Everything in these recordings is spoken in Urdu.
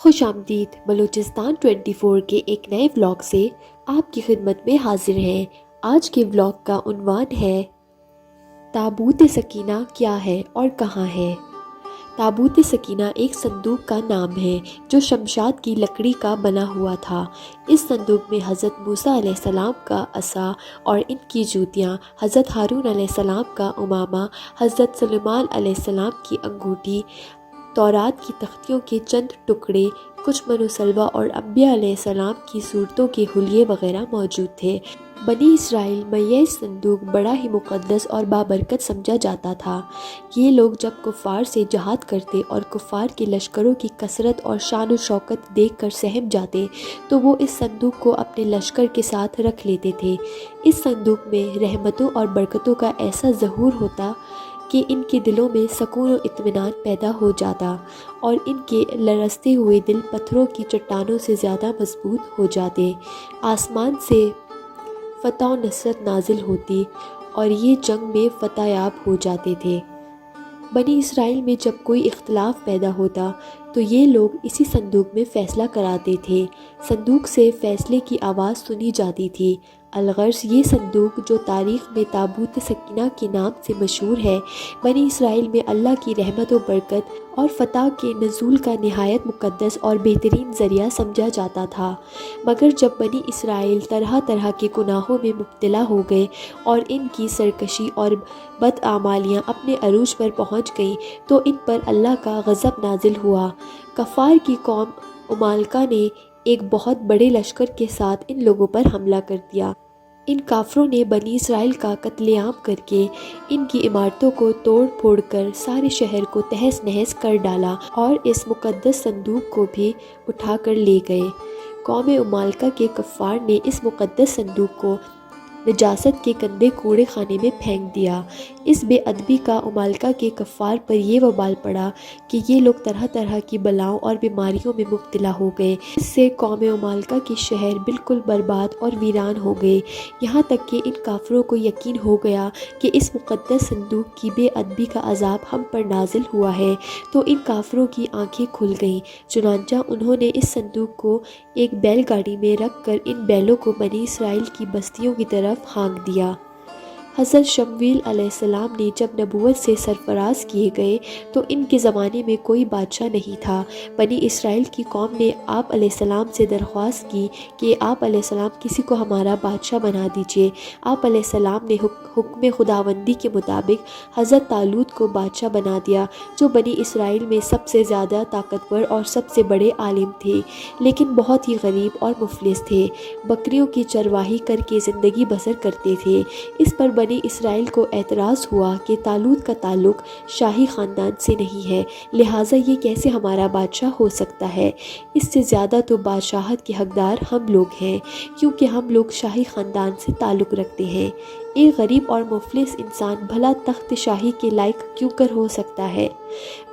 خوش آمدید بلوچستان 24 کے ایک نئے ولاگ سے آپ کی خدمت میں حاضر ہیں۔ آج کے ولاگ کا عنوان ہے تابوت سکینہ کیا ہے اور کہاں ہے۔ تابوت سکینہ ایک صندوق کا نام ہے جو شمشاد کی لکڑی کا بنا ہوا تھا۔ اس صندوق میں حضرت موسیٰ علیہ السلام کا عصا اور ان کی جوتیاں، حضرت ہارون علیہ السلام کا امامہ، حضرت سلیمان علیہ السلام کی انگوٹھی، تورات کی تختیوں کے چند ٹکڑے، کچھ من و سلوہ اور انبیاء علیہ السلام کی صورتوں کے حلیے وغیرہ موجود تھے۔ بنی اسرائیل میں یہ صندوق بڑا ہی مقدس اور بابرکت سمجھا جاتا تھا۔ یہ لوگ جب کفار سے جہاد کرتے اور کفار کے لشکروں کی کثرت اور شان و شوکت دیکھ کر سہم جاتے تو وہ اس صندوق کو اپنے لشکر کے ساتھ رکھ لیتے تھے۔ اس صندوق میں رحمتوں اور برکتوں کا ایسا ظہور ہوتا کہ ان کے دلوں میں سکون و اطمینان پیدا ہو جاتا اور ان کے لرزتے ہوئے دل پتھروں کی چٹانوں سے زیادہ مضبوط ہو جاتے۔ آسمان سے فتح و نصرت نازل ہوتی اور یہ جنگ میں فتح یاب ہو جاتے تھے۔ بنی اسرائیل میں جب کوئی اختلاف پیدا ہوتا تو یہ لوگ اسی صندوق میں فیصلہ کراتے تھے۔ صندوق سے فیصلے کی آواز سنی جاتی تھی۔ الغرض یہ صندوق جو تاریخ میں تابوت سکینہ کے نام سے مشہور ہے، بنی اسرائیل میں اللہ کی رحمت و برکت اور فتح کے نزول کا نہایت مقدس اور بہترین ذریعہ سمجھا جاتا تھا۔ مگر جب بنی اسرائیل طرح طرح کے گناہوں میں مبتلا ہو گئے اور ان کی سرکشی اور بدعمالیاں اپنے عروج پر پہنچ گئیں تو ان پر اللہ کا غضب نازل ہوا۔ کفار کی قوم عمالقہ نے ایک بہت بڑے لشکر کے ساتھ ان لوگوں پر حملہ کر دیا۔ ان کافروں نے بنی اسرائیل کا قتل عام کر کے ان کی عمارتوں کو توڑ پھوڑ کر سارے شہر کو تہس نہس کر ڈالا اور اس مقدس صندوق کو بھی اٹھا کر لے گئے۔ قوم عمالقہ کے کفار نے اس مقدس صندوق کو نجاست کے گندے کوڑے خانے میں پھینک دیا۔ اس بے ادبی کا عمالقہ کے کفار پر یہ وبال پڑا کہ یہ لوگ طرح طرح کی بلاؤں اور بیماریوں میں مبتلا ہو گئے۔ اس سے قوم عمالقہ کے شہر بالکل برباد اور ویران ہو گئے، یہاں تک کہ ان کافروں کو یقین ہو گیا کہ اس مقدس صندوق کی بے ادبی کا عذاب ہم پر نازل ہوا ہے۔ تو ان کافروں کی آنکھیں کھل گئیں، چنانچہ انہوں نے اس صندوق کو ایک بیل گاڑی میں رکھ کر ان بیلوں کو بنی اسرائیل کی بستیوں کی طرف ہانک دیا۔ حضرت شمویل علیہ السلام نے جب نبوت سے سرفراز کیے گئے تو ان کے زمانے میں کوئی بادشاہ نہیں تھا۔ بنی اسرائیل کی قوم نے آپ علیہ السلام سے درخواست کی کہ آپ علیہ السلام کسی کو ہمارا بادشاہ بنا دیجئے۔ آپ علیہ السلام نے حکم خداوندی کے مطابق حضرت طالوت کو بادشاہ بنا دیا، جو بنی اسرائیل میں سب سے زیادہ طاقتور اور سب سے بڑے عالم تھے، لیکن بہت ہی غریب اور مفلس تھے۔ بکریوں کی چرواہی کر کے زندگی بسر کرتے تھے۔ اس پر بنی اسرائیل کو اعتراض ہوا کہ طالوت کا تعلق شاہی خاندان سے نہیں ہے، لہٰذا یہ کیسے ہمارا بادشاہ ہو سکتا ہے؟ اس سے زیادہ تو بادشاہت کے حقدار ہم لوگ ہیں، کیونکہ ہم لوگ شاہی خاندان سے تعلق رکھتے ہیں۔ ایک غریب اور مفلس انسان بھلا تخت شاہی کے لائق کیوں کر ہو سکتا ہے؟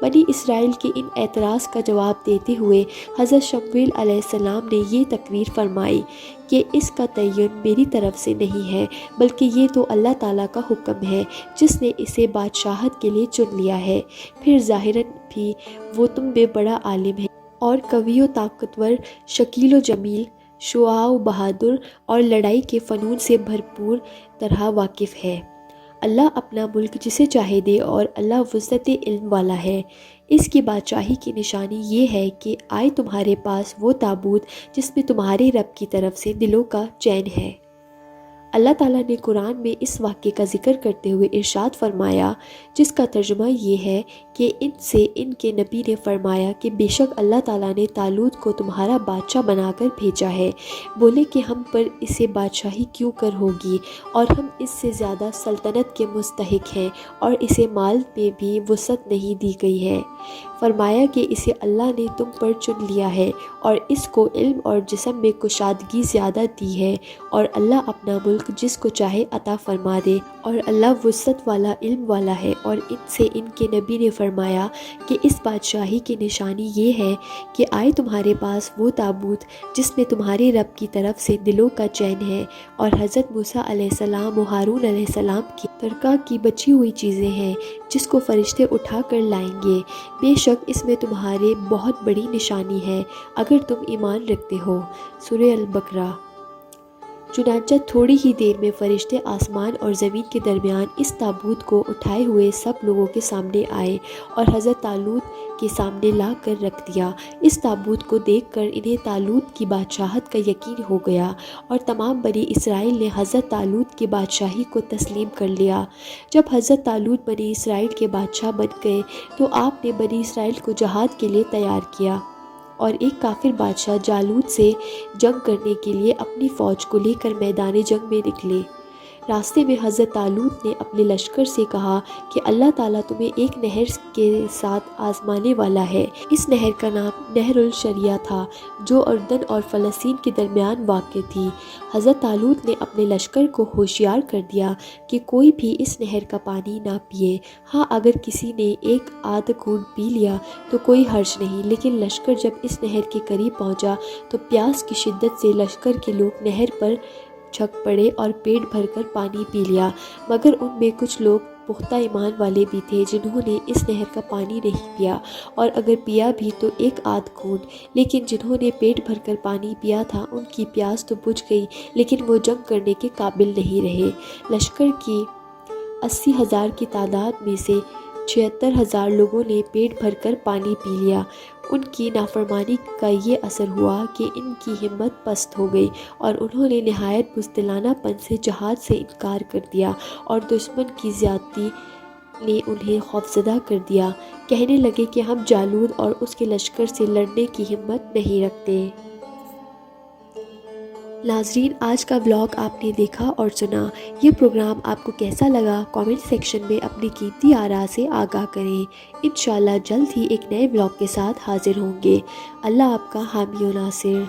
بنی اسرائیل کے ان اعتراض کا جواب دیتے ہوئے حضرت شمویل علیہ السلام نے یہ تقریر فرمائی کہ اس کا تعین میری طرف سے نہیں ہے، بلکہ یہ تو اللہ تعالیٰ کا حکم ہے جس نے اسے بادشاہت کے لیے چن لیا ہے۔ پھر ظاہراً بھی وہ تم میں بڑا عالم ہے اور قوی و طاقتور، شکیل و جمیل، شجاع و بہادر اور لڑائی کے فنون سے بھرپور طرح واقف ہے۔ اللہ اپنا ملک جسے چاہے دے اور اللہ وسعت علم والا ہے۔ اس کی بادشاہی کی نشانی یہ ہے کہ آئے تمہارے پاس وہ تابوت جس میں تمہارے رب کی طرف سے دلوں کا چین ہے۔ اللہ تعالیٰ نے قرآن میں اس واقعے کا ذکر کرتے ہوئے ارشاد فرمایا، جس کا ترجمہ یہ ہے کہ ان کے نبی نے فرمایا کہ بے شک اللہ تعالیٰ نے طالوت کو تمہارا بادشاہ بنا کر بھیجا ہے۔ بولے کہ ہم پر اسے بادشاہی کیوں کر ہوگی اور ہم اس سے زیادہ سلطنت کے مستحق ہیں اور اسے مال میں بھی وسعت نہیں دی گئی ہے۔ فرمایا کہ اسے اللہ نے تم پر چن لیا ہے اور اس کو علم اور جسم میں کشادگی زیادہ دی ہے، اور اللہ اپنا ملک جس کو چاہے عطا فرما دے، اور اللہ وسعت والا علم والا ہے۔ اور ان کے نبی نے فرمایا کہ اس بادشاہی کی نشانی یہ ہے کہ آئے تمہارے پاس وہ تابوت جس میں تمہارے رب کی طرف سے دلوں کا چین ہے، اور حضرت موسیٰ علیہ السلام و ہارون علیہ السلام کی ترکہ کی بچی ہوئی چیزیں ہیں جس کو فرشتے اٹھا کر لائیں گے، بے شک اس میں تمہارے بہت بڑی نشانی ہے اگر تم ایمان رکھتے ہو۔ سورہ البقرہ۔ چنانچہ تھوڑی ہی دیر میں فرشتے آسمان اور زمین کے درمیان اس تابوت کو اٹھائے ہوئے سب لوگوں کے سامنے آئے اور حضرت طالوت کے سامنے لا کر رکھ دیا۔ اس تابوت کو دیکھ کر انہیں طالوت کی بادشاہت کا یقین ہو گیا اور تمام بنی اسرائیل نے حضرت طالوت کی بادشاہی کو تسلیم کر لیا۔ جب حضرت طالوت بنی اسرائیل کے بادشاہ بن گئے تو آپ نے بنی اسرائیل کو جہاد کے لیے تیار کیا اور ایک کافر بادشاہ جالوت سے جنگ کرنے کے لیے اپنی فوج کو لے کر میدان جنگ میں نکلے۔ راستے میں حضرت طالوت نے اپنے لشکر سے کہا کہ اللہ تعالیٰ تمہیں ایک نہر کے ساتھ آزمانے والا ہے۔ اس نہر کا نام نہر الشریعہ تھا جو اردن اور فلسطین کے درمیان واقع تھی۔ حضرت طالوت نے اپنے لشکر کو ہوشیار کر دیا کہ کوئی بھی اس نہر کا پانی نہ پیے۔ ہاں اگر کسی نے ایک آدھ گھونٹ پی لیا تو کوئی حرج نہیں، لیکن لشکر جب اس نہر کے قریب پہنچا تو پیاس کی شدت سے لشکر کے لوگ نہر پر چھک پڑے اور پیٹ بھر کر پانی پی لیا، مگر ان میں کچھ لوگ پختہ ایمان والے بھی تھے جنہوں نے اس نہر کا پانی نہیں پیا، اور اگر پیا بھی تو ایک آدھ گھونٹ۔ لیکن جنہوں نے پیٹ بھر کر پانی پیا تھا ان کی پیاس تو بجھ گئی لیکن وہ جنگ کرنے کے قابل نہیں رہے۔ لشکر کی 80,000 کی تعداد میں سے 76,000 لوگوں نے پیٹ بھر کر پانی پی لیا۔ ان کی نافرمانی کا یہ اثر ہوا کہ ان کی ہمت پست ہو گئی اور انہوں نے نہایت بزدلانہ پن سے جہاد سے انکار کر دیا، اور دشمن کی زیادتی نے انہیں خوفزدہ کر دیا۔ کہنے لگے کہ ہم جالوت اور اس کے لشکر سے لڑنے کی ہمت نہیں رکھتے۔ ناظرین، آج کا ولاگ آپ نے دیکھا اور سنا۔ یہ پروگرام آپ کو کیسا لگا کامنٹ سیکشن میں اپنی قیمتی آراء سے آگاہ کریں۔ انشاءاللہ جلد ہی ایک نئے ولاگ کے ساتھ حاضر ہوں گے۔ اللہ آپ کا حامی و ناصر۔